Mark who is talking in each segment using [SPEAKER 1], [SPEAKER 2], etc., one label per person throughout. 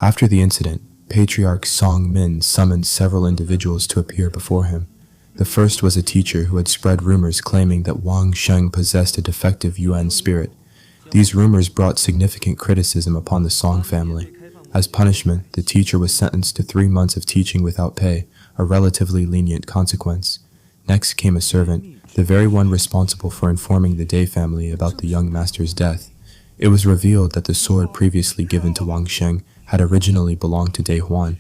[SPEAKER 1] After the incident, Patriarch Song Min summoned several individuals to appear before him. The first was a teacher who had spread rumors claiming that Wang Sheng possessed a defective Yuan spirit. These rumors brought significant criticism upon the Song family. As punishment, the teacher was sentenced to 3 months of teaching without pay, a relatively lenient consequence. Next came a servant, the very one responsible for informing the Day family about the young master's death. It was revealed that the sword previously given to Wang Sheng had originally belonged to Day Huan.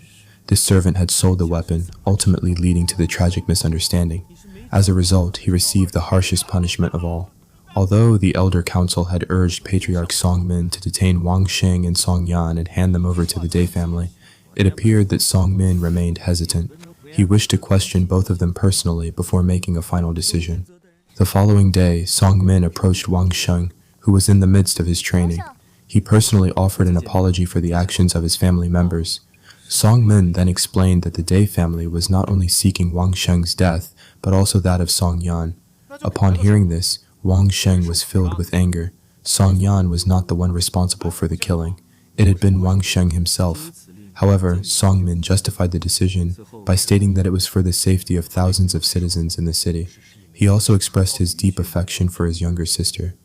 [SPEAKER 1] This servant had sold the weapon, ultimately leading to the tragic misunderstanding. As a result, he received the harshest punishment of all. Although the Elder Council had urged Patriarch Song Min to detain Wang Sheng and Song Yan and hand them over to the Day family, it appeared that Song Min remained hesitant. He wished to question both of them personally before making a final decision. The following day, Song Min approached Wang Sheng, who was in the midst of his training. He personally offered an apology for the actions of his family members. Song Min then explained that the Day family was not only seeking Wang Sheng's death, but also that of Song Yan. Upon hearing this, Wang Sheng was filled with anger. Song Yan was not the one responsible for the killing. It had been Wang Sheng himself. However, Song Min justified the decision by stating that it was for the safety of thousands of citizens in the city. He also expressed his deep affection for his younger sister.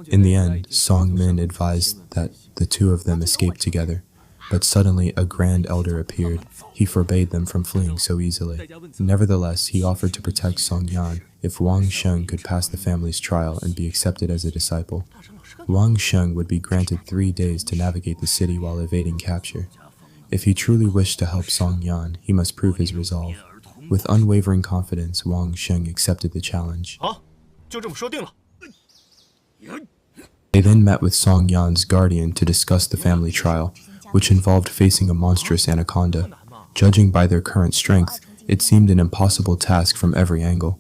[SPEAKER 1] In the end, Song Min advised that the two of them escape together. But suddenly a grand elder appeared. He forbade them from fleeing so easily. Nevertheless, he offered to protect Song Yan if Wang Sheng could pass the family's trial and be accepted as a disciple. Wang Sheng would be granted 3 days to navigate the city while evading capture. If he truly wished to help Song Yan, he must prove his resolve. With unwavering confidence, Wang Sheng accepted the challenge. They then met with Song Yan's guardian to discuss the family trial, which involved facing a monstrous anaconda. Judging by their current strength, it seemed an impossible task from every angle.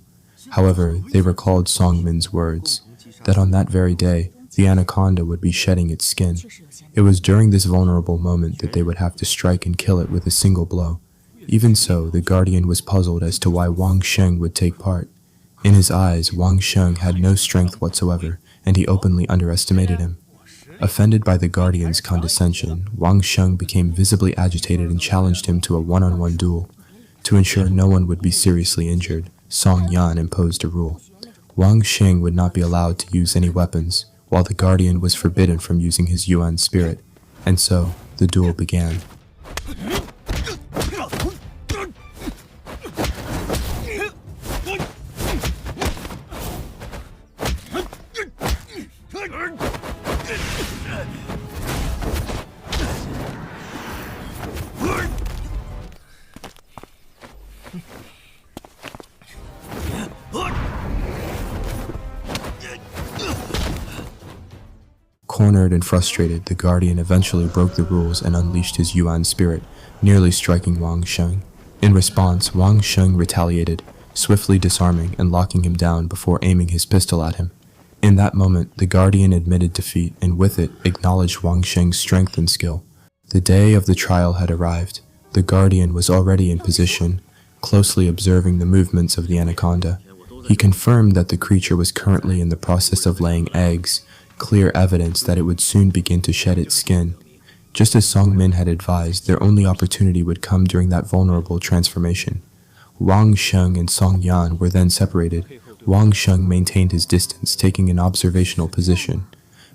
[SPEAKER 1] However, they recalled Song Min's words, that on that very day, the anaconda would be shedding its skin. It was during this vulnerable moment that they would have to strike and kill it with a single blow. Even so, the guardian was puzzled as to why Wang Sheng would take part. In his eyes, Wang Sheng had no strength whatsoever, and he openly underestimated him. Offended by the guardian's condescension, Wang Sheng became visibly agitated and challenged him to a one-on-one duel. To ensure no one would be seriously injured, Song Yan imposed a rule. Wang Sheng would not be allowed to use any weapons, while the guardian was forbidden from using his Yuan spirit. And so, the duel began. Cornered and frustrated, the guardian eventually broke the rules and unleashed his Yuan spirit, nearly striking Wang Sheng. In response, Wang Sheng retaliated, swiftly disarming and locking him down before aiming his pistol at him. In that moment, the guardian admitted defeat and with it acknowledged Wang Sheng's strength and skill. The day of the trial had arrived. The guardian was already in position, closely observing the movements of the anaconda. He confirmed that the creature was currently in the process of laying eggs, clear evidence that it would soon begin to shed its skin. Just as Song Min had advised, their only opportunity would come during that vulnerable transformation. Wang Sheng and Song Yan were then separated. Wang Sheng maintained his distance, taking an observational position.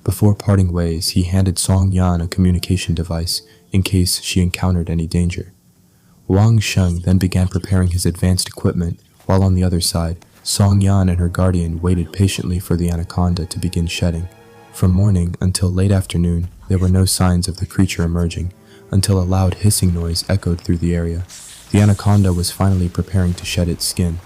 [SPEAKER 1] Before parting ways, he handed Song Yan a communication device in case she encountered any danger. Wang Sheng then began preparing his advanced equipment, while on the other side, Song Yan and her guardian waited patiently for the anaconda to begin shedding. From morning until late afternoon, there were no signs of the creature emerging, until a loud hissing noise echoed through the area. The anaconda was finally preparing to shed its skin.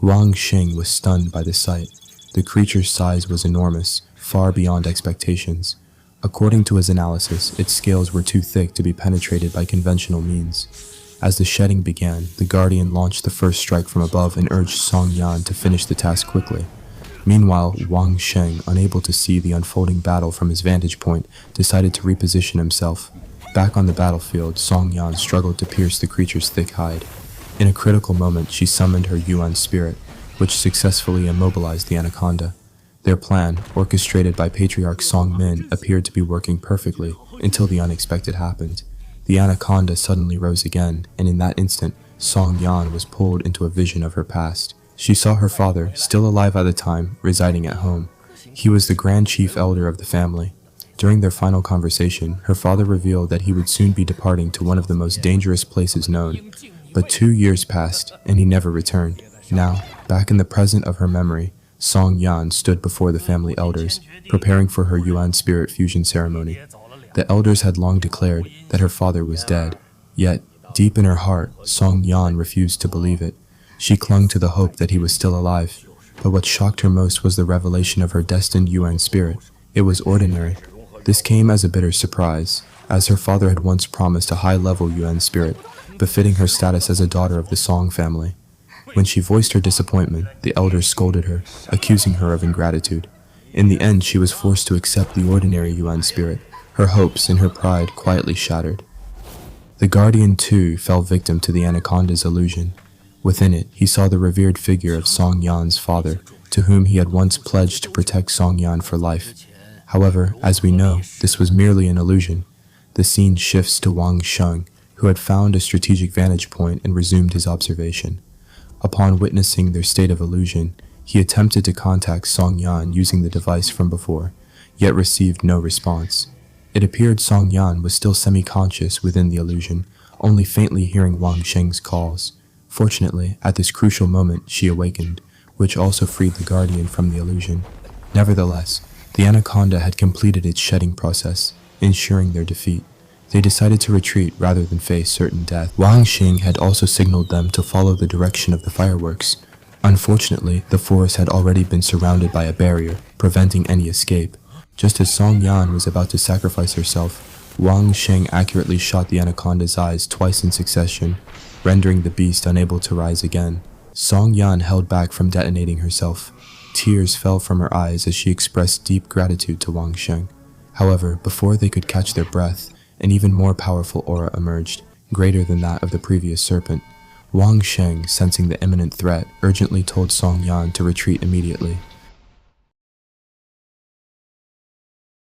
[SPEAKER 1] Wang Sheng was stunned by the sight. The creature's size was enormous, far beyond expectations. According to his analysis, its scales were too thick to be penetrated by conventional means. As the shedding began, the guardian launched the first strike from above and urged Song Yan to finish the task quickly. Meanwhile, Wang Sheng, unable to see the unfolding battle from his vantage point, decided to reposition himself. Back on the battlefield, Song Yan struggled to pierce the creature's thick hide. In a critical moment, she summoned her Yuan spirit, which successfully immobilized the anaconda. Their plan, orchestrated by Patriarch Song Min, appeared to be working perfectly until the unexpected happened. the anaconda suddenly rose again, and in that instant, Song Yan was pulled into a vision of her past. She saw her father, still alive at the time, residing at home. He was the grand chief elder of the family. During their final conversation, her father revealed that he would soon be departing to one of the most dangerous places known. But 2 years passed, and he never returned. Now, back in the present of her memory, Song Yan stood before the family elders, preparing for her Yuan spirit fusion ceremony. The elders had long declared that her father was dead. Yet, deep in her heart, Song Yan refused to believe it. She clung to the hope that he was still alive. But what shocked her most was the revelation of her destined Yuan spirit. It was ordinary. This came as a bitter surprise, as her father had once promised a high-level Yuan spirit, befitting her status as a daughter of the Song family. When she voiced her disappointment, the elders scolded her, accusing her of ingratitude. In the end, she was forced to accept the ordinary Yuan spirit, her hopes and her pride quietly shattered. The guardian, too, fell victim to the anaconda's illusion. Within it, he saw the revered figure of Song Yan's father, to whom he had once pledged to protect Song Yan for life. However, as we know, this was merely an illusion. The scene shifts to Wang Sheng, who had found a strategic vantage point and resumed his observation. Upon witnessing their state of illusion, he attempted to contact Song Yan using the device from before, yet received no response. It appeared Song Yan was still semi-conscious within the illusion, only faintly hearing Wang Sheng's calls. Fortunately, at this crucial moment, she awakened, which also freed the guardian from the illusion. Nevertheless, the anaconda had completed its shedding process, ensuring their defeat. They decided to retreat rather than face certain death. Wang Xing had also signaled them to follow the direction of the fireworks. Unfortunately, the forest had already been surrounded by a barrier, preventing any escape. Just as Song Yan was about to sacrifice herself, Wang Sheng accurately shot the anaconda's eyes twice in succession, rendering the beast unable to rise again. Song Yan held back from detonating herself. Tears fell from her eyes as she expressed deep gratitude to Wang Sheng. However, before they could catch their breath, an even more powerful aura emerged, greater than that of the previous serpent. Wang Sheng, sensing the imminent threat, urgently told Song Yan to retreat immediately.